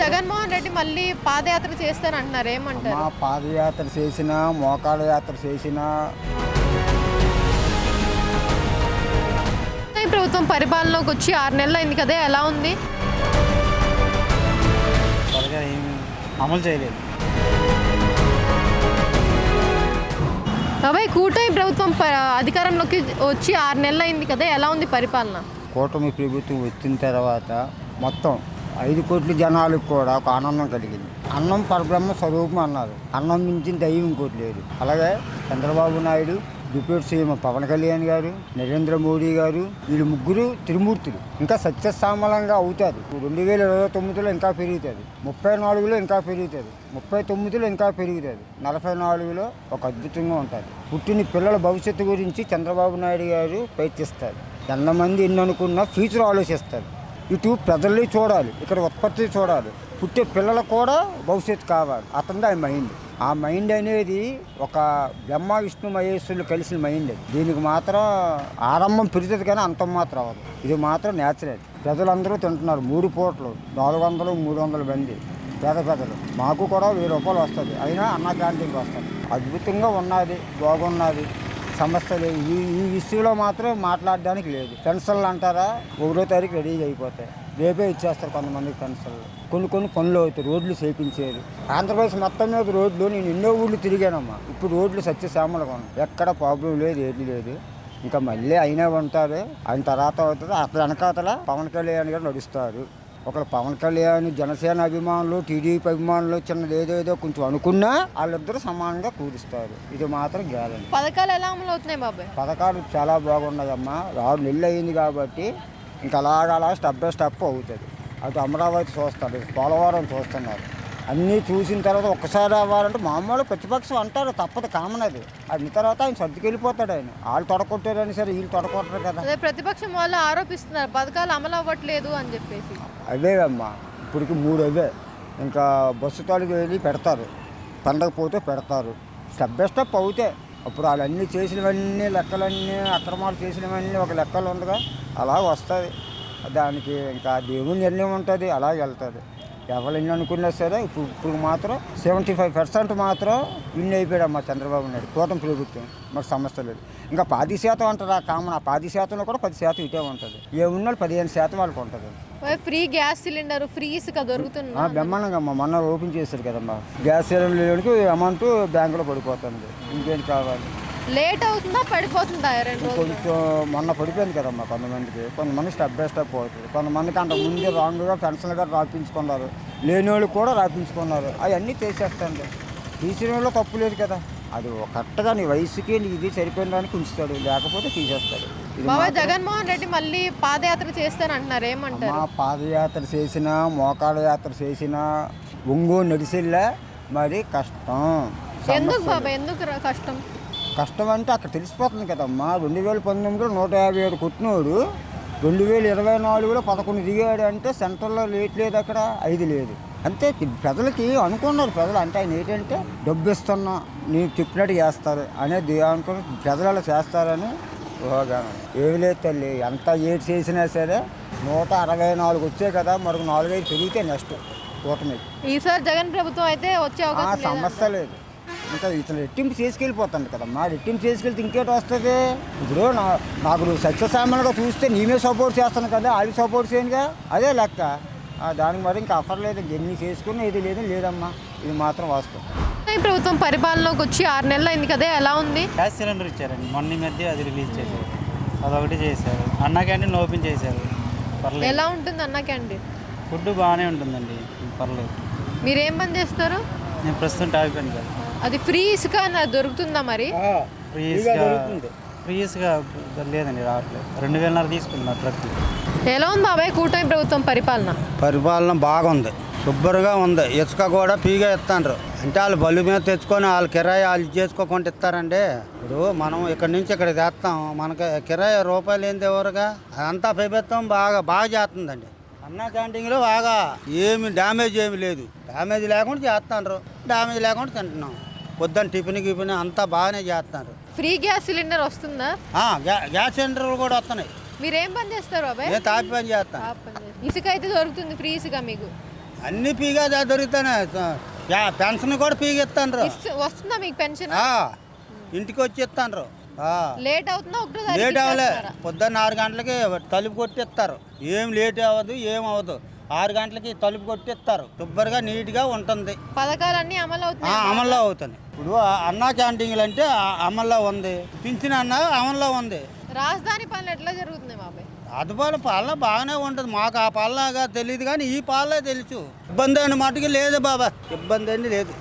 జగన్మోహన్ రెడ్డి మళ్ళీ పాదయాత్ర చేస్తారంటున్నారు, ఏమంటారు? పాదయాత్ర చేసినా మోకాళ్ళ యాత్ర చేసినా ప్రభుత్వం పరిపాలనలోకి వచ్చి 6 నెలలు అయింది కదా, ఎలా ఉంది? త్వరగా ఏమి అమలు చేయలేదు. బాబాయ్, కూటమి ప్రభుత్వం అధికారంలోకి వచ్చి 6 నెలలు అయింది కదా, ఎలా ఉంది పరిపాలన? కూటమి ప్రభుత్వం వచ్చిన తర్వాత మొత్తం 5 కోట్ల జనాలకు కూడా ఒక ఆనందం కలిగింది. అన్నం పరబ్రహ్మ స్వరూపం అన్నారు. అన్నం మించిన దయ్యం ఇంకోటి లేదు. అలాగే చంద్రబాబు నాయుడు, డిప్యూటీ సీఎం పవన్ కళ్యాణ్ గారు, నరేంద్ర మోడీ గారు, వీళ్ళు ముగ్గురు త్రిమూర్తులు. ఇంకా సత్యసామలంగా అవుతారు. 2029లో ఇంకా పెరుగుతుంది, 34లో ఇంకా పెరుగుతుంది, 39లో ఇంకా పెరుగుతుంది, 44లో ఒక అద్భుతంగా ఉంటుంది. పుట్టిన పిల్లల భవిష్యత్తు గురించి చంద్రబాబు నాయుడు గారు ప్రయత్నిస్తారు. ఎంతమంది ఎన్ని అనుకున్నా ఫ్యూచర్ ఆలోచిస్తారు. ఇటు ప్రజల్ని చూడాలి, ఇక్కడ ఉత్పత్తి చూడాలి, పుట్టే పిల్లలకు కూడా భవిష్యత్తు కావాలి. అతనిది ఆ మైండ్. ఆ మైండ్ అనేది ఒక బ్రహ్మ విష్ణు మహేశ్వరులు కలిసిన మైండ్. దీనికి మాత్రం ఆరంభం పెరుగుతుంది కానీ అంతం మాత్రం అవ్వదు. ఇది మాత్రం న్యాచురల్. ప్రజలందరూ తింటున్నారు 3 పూటలు, 400, 300 మంది పేద ప్రజలు. మాకు కూడా 1000 రూపాయలు వస్తుంది, అయినా అన్న క్యాంటీన్కి వస్తుంది. అద్భుతంగా ఉన్నది, బాగున్నది. సమస్య లేదు. ఈ విషయంలో మాత్రం మాట్లాడడానికి లేదు. పెన్షన్లు అంటారా 1వ తారీఖు రెడీ అయిపోతాయి, రేపే ఇచ్చేస్తారు కొంతమందికి పెన్షన్లు. కొన్ని పనులు అవుతాయి, రోడ్లు చేయించేది. ఆంధ్రప్రదేశ్ మొత్తం మీద రోడ్లు నేను ఎన్నో ఊళ్ళు తిరిగానమ్మా. ఇప్పుడు రోడ్లు సత్యశ్యామలుగా ఉన్నాయి, ఎక్కడ ప్రాబ్లం లేదు, ఏది లేదు. ఇంకా మళ్ళీ అయినా ఉంటారు. ఆయన తర్వాత అవుతుంది. అక్కడ వెనకాతల పవన్ కళ్యాణ్ గారు నడుస్తారు. ఒకరు పవన్ కళ్యాణ్ జనసేన అభిమానులు, టీడీపీ అభిమానులు చిన్నది ఏదేదో కొంచెం అనుకున్నా వాళ్ళిద్దరూ సమానంగా కూరుస్తారు. ఇది మాత్రం గ్యారెంటీ. పథకాలు ఎలా అమలు అవుతున్నాయి బాబాయ్? పథకాలు చాలా బాగున్నాయమ్మా. 6 నెలలు అయింది కాబట్టి ఇంకా అలా స్టెప్ బై స్టెప్ అవుతుంది. అటు అమరావతి చూస్తారు, పోలవరం చూస్తున్నారు. అన్నీ చూసిన తర్వాత ఒక్కసారి అవ్వాలంటే మామూలు ప్రతిపక్షం అంటారు, తప్పదు, కామన్ అది. అన్ని తర్వాత ఆయన సర్దుకెళ్ళిపోతాడు. ఆయన వాళ్ళు తొడకొట్టారని సరే వీళ్ళు తొడకొట్టరు కదా. అదే ప్రతిపక్షం వాళ్ళు ఆరోపిస్తున్నారు పథకాలు అమలు అవ్వట్లేదు అని చెప్పేసి. అవే అమ్మా, ఇప్పటికి 3 అవే. ఇంకా బస్సు తాలూకు వెళ్ళి పెడతారు, పండగ పోతే పెడతారు. స్టెప్ బై స్టెప్ అవుతాయి. అప్పుడు వాళ్ళన్నీ చేసినవన్నీ లెక్కలన్నీ అక్రమాలు చేసినవన్నీ ఒక లెక్కలు ఉండగా అలా వస్తుంది. దానికి ఇంకా దేవుని నిర్ణయం ఉంటుంది, అలా వెళ్తుంది. ఎవరు ఎన్ని అనుకున్నా సరే ఇప్పుడు మాత్రం 75% మాత్రం విన్ అయిపోయాడమ్మా చంద్రబాబు నాయుడు. కూటమి ప్రభుత్వం మాకు సమస్య లేదు. ఇంకా 10% అంటారు ఆ కామన్. ఆ 10%లో కూడా 10% ఇటే ఉంటుంది. ఏమున్నా 15% వాళ్ళకి ఉంటుంది. ఫ్రీ గ్యాస్ సిలిండర్, ఫ్రీ ఇసుక దొరుకుతుంది బ్రహ్మాండంగా అమ్మా. మొన్న ఓపెన్ చేశారు కదమ్మా. గ్యాస్ సిలిండర్కి అమౌంట్ బ్యాంకులో పడిపోతుంది. ఇంకేంటి కావాలి? లేట్ అవుతుందా పడిపోతుందా 2 రోజులు? కొంచెం మొన్న పడిపోయింది కదమ్మా కొంతమందికి. కొంతమంది స్టెప్ బై స్టెప్ అవుతుంది. కొంతమందికి అంత ముందే రాంగ్గా పెన్షన్లు గారు రాపించుకున్నారు, లేని వాళ్ళు కూడా రాపించుకున్నారు. అవన్నీ తీసేస్తాండి. తీసిన వాళ్ళు తప్పు లేదు కదా. అది కరెక్ట్గా నీ వయసుకి నీ ఇది సరిపోయిన దానికి ఉంచుతాడు, లేకపోతే తీసేస్తాడు. బాబాయ్, జగన్మోహన్ రెడ్డి మళ్ళీ పాదయాత్ర చేస్తానంటున్నారు, ఏమంటారు? పాదయాత్ర చేసినా మోకాళ్ళ యాత్ర చేసినా ఒంగోలు నడిసిల్లా మరి కష్టం. ఎందుకు బాబాయ్, ఎందుకు కష్టం? కష్టం అంటే అక్కడ తెలిసిపోతుంది కదమ్మా. 2019లో 157 కొట్టినోడు 2024లో 11 దిగాడు అంటే సెంట్రల్లో లేట్ లేదు, అక్కడ 5 లేదు. అంతే. ప్రజలకి అనుకున్నారు ప్రజలు అంటే ఆయన ఏంటంటే డబ్బు ఇస్తున్నా నీకు చెప్పినట్టు చేస్తారు అనేది అనుకుని ప్రజలు అలా చేస్తారని ఊహాగానం. ఏమి లేదు తల్లి, ఎంత ఏడు చేసినా సరే 164 వచ్చాయి కదా, మరొక 4-5 పెరిగితే నెక్స్ట్ కూటమి. ఈసారి జగన్ ప్రభుత్వం అయితే వచ్చే అవకాశం సమస్య లేదు. ఇంకా ఇతను రెట్టింపు చేసుకెళ్ళిపోతాడు కదమ్మా. రెట్టింపు చేసుకెళ్తే ఇంకేటి వస్తుంది? ఇప్పుడు నాకు నువ్వు సత్యసామాన్యంగా చూస్తే నీమే సపోర్ట్ చేస్తాను కదా, వాళ్ళకి సపోర్ట్ చేయనుగా, అదే లెక్క. దానికి మరి ఇంకా ఆఫర్ లేదు. ఎన్ని చేసుకున్నా ఇది లేదమ్మా. ఇది మాత్రం వాస్తవం. ప్రభుత్వం పరిపాలనలోకి వచ్చి 6 నెలలు అయింది కదా, ఎలా ఉంది? గ్యాస్ సిలిండర్ ఇచ్చారండి మొన్న మధ్య, అది రిలీజ్ చేశారు. అదొకటి చేశారు. అన్న క్యాంటీన్ ఓపెన్ చేశారు. పర్లేదు. ఎలా ఉంటుంది అన్న క్యాంటీన్? ఫుడ్ బాగానే ఉంటుందండి, పర్లేదు. మీరేం పని చేస్తారు? నేను ప్రస్తుతం టాపీ పని కదా. అది ఫ్రీ ఇసుక దొరుకుతుందా మరి? ఫ్రీ ఇసుక లేదండి, రావట్లేదు. 2,500 తీసుకున్నారు ట్రక్. ఎలా ఉంది బాబాయ్ కూటమి ప్రభుత్వం పరిపాలన బాగుంది, శుభ్రంగా ఉంది. ఇసుక కూడా ఫ్రీగా ఇస్తాండ్రు. అంటే వాళ్ళు బళ్ళు మీద తెచ్చుకొని వాళ్ళ కిరాయి వాళ్ళు చేసుకోకుండా ఇస్తారండి. ఇప్పుడు మనం ఇక్కడి నుంచి ఇక్కడ తెస్తాం, మనకి కిరాయి రూపాయలు ఏంది ఎవరుగా. అదంతా ప్రభుత్వం బాగా చేస్తుందండి. అన్న క్యాంటీన్లో బాగా ఏమి డ్యామేజ్ ఏమి లేదు. డ్యామేజ్ లేకుండా చేస్తాండ్రు, డ్యామేజ్ లేకుండా తింటున్నాం. పొద్దున్న టిఫిన్ అంతా బాగానే చేస్తున్నారు. ఫ్రీ గ్యాస్ సిలిండర్ వస్తుందా? గ్యాస్ సిలిండర్లు కూడా వస్తున్నాయి. మీరేం పని చేస్తారు బాబాయ్? నేను తాపి పని చేస్తాను. ఇసుక అయితే దొరుకుతుంది, ఫ్రీ ఇసుక మీకు? అన్ని పీగా దొరుకుతానే పెన్షన్ కూడా పీగా ఇస్తాను. వస్తుందా మీకు పెన్షన్? ఇంటికి వచ్చి ఇస్తాను. లేట్ అవుతుందా? ఒకటో లేట్ తారీఖు అవ్వలే, ఇచ్చేస్తారా? పొద్దున్న 6 గంటలకి తలుపు కొట్టిస్తారు. ఏం లేట్ అవ్వదు, ఏం అవ్వదు. 6 గంటలకి తలుపు కొట్టిస్తారు. శుభ్రంగా నీట్గా ఉంటుంది. పథకాలన్నీ అమలు అవుతున్నాయి. అమల్లో అవుతుంది. ఇప్పుడు అన్నా క్యాంటీన్లు అంటే అమల్లో ఉంది. పింఛన్ అన్న అమల్లో ఉంది. రాజధాని పనులు ఎట్లా జరుగుతున్నాయి బాబాయ్? అదుపాల పాలన బాగానే ఉంటుంది. మాకు ఆ పాలనగా తెలియదు కానీ ఈ పాలనే తెలుసు. ఇబ్బంది అని మటుకు లేదు బాబా, ఇబ్బంది అని లేదు.